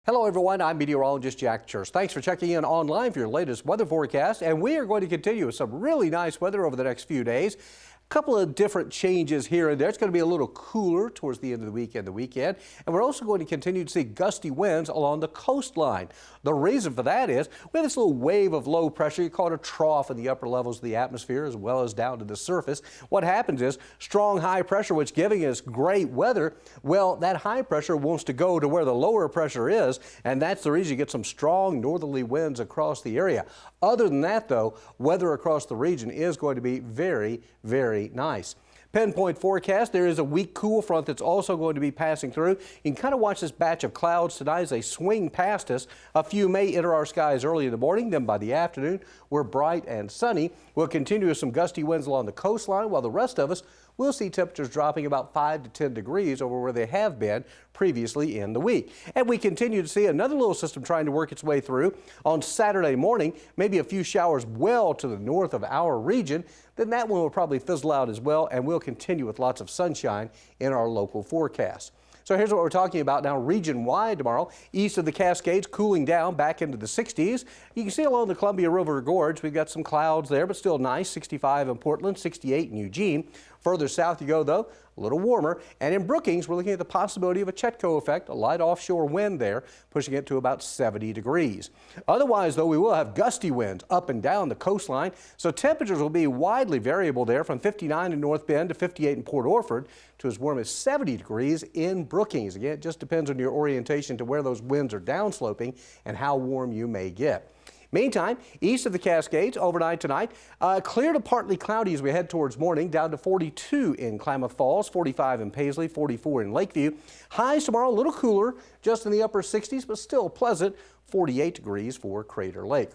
Hello everyone, I'm meteorologist Jack Church. Thanks for checking in online for your latest weather forecast, and we are going to continue with some really nice weather over the next few days. A couple of different changes here and there. It's going to be a little cooler towards the end of the weekend, and we're also going to continue to see gusty winds along the coastline. The reason for that is we have this little wave of low pressure. You call it a trough in the upper levels of the atmosphere as well as down to the surface. What happens is strong high pressure, which giving us great weather, well, that high pressure wants to go to where the lower pressure is, and that's the reason you get some strong northerly winds across the area. Other than that, though, weather across the region is going to be very, very nice. Pinpoint forecast, there is a weak cool front that's also going to be passing through. You can kind of watch this batch of clouds tonight as they swing past us. A few may enter our skies early in the morning, then by the afternoon, we're bright and sunny. We'll continue with some gusty winds along the coastline, while the rest of us will see temperatures dropping about 5 to 10 degrees over where they have been previously in the week. And we continue to see another little system trying to work its way through on Saturday morning, maybe a few showers well to the north of our region. Then that one will probably fizzle out as well, and we'll continue with lots of sunshine in our local forecast. So here's what we're talking about now region-wide tomorrow. East of the Cascades, cooling down back into the 60s. You can see along the Columbia River Gorge, we've got some clouds there, but still nice. 65 in Portland, 68 in Eugene. Further south you go, though, a little warmer. And in Brookings, we're looking at the possibility of a Chetco effect, a light offshore wind there, pushing it to about 70 degrees. Otherwise, though, we will have gusty winds up and down the coastline, so temperatures will be widely variable there from 59 in North Bend to 58 in Port Orford to as warm as 70 degrees in Brookings. Again, it just depends on your orientation to where those winds are downsloping and how warm you may get. Meantime, east of the Cascades, overnight tonight, clear to partly cloudy as we head towards morning, down to 42 in Klamath Falls, 45 in Paisley, 44 in Lakeview. Highs tomorrow, a little cooler, just in the upper 60s, but still pleasant, 48 degrees for Crater Lake.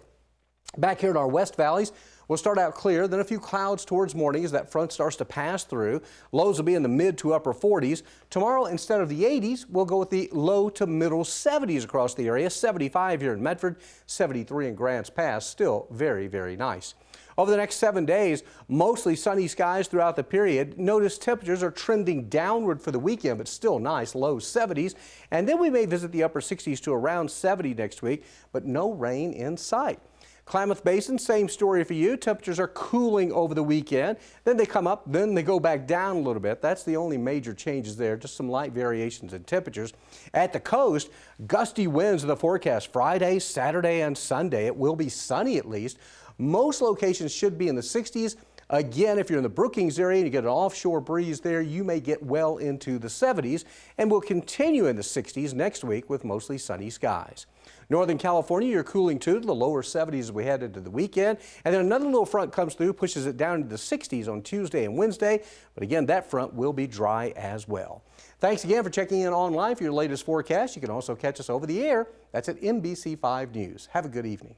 Back here in our west valleys, we'll start out clear, then a few clouds towards morning as that front starts to pass through. Lows will be in the mid to upper 40s. Tomorrow, instead of the 80s, we'll go with the low to middle 70s across the area. 75 here in Medford, 73 in Grants Pass. Still very, very nice. Over the next 7 days, mostly sunny skies throughout the period. Notice temperatures are trending downward for the weekend, but still nice, low 70s. And then we may visit the upper 60s to around 70 next week, but no rain in sight. Klamath Basin, same story for you. Temperatures are cooling over the weekend. Then they come up, then they go back down a little bit. That's the only major changes there, just some light variations in temperatures. At the coast, gusty winds in the forecast Friday, Saturday, and Sunday. It will be sunny at least. Most locations should be in the 60s. Again, if you're in the Brookings area and you get an offshore breeze there, you may get well into the 70s, and we'll continue in the 60s next week with mostly sunny skies. Northern California, you're cooling too to the lower 70s as we head into the weekend. And then another little front comes through, pushes it down into the 60s on Tuesday and Wednesday. But again, that front will be dry as well. Thanks again for checking in online for your latest forecast. You can also catch us over the air. That's at NBC5 News. Have a good evening.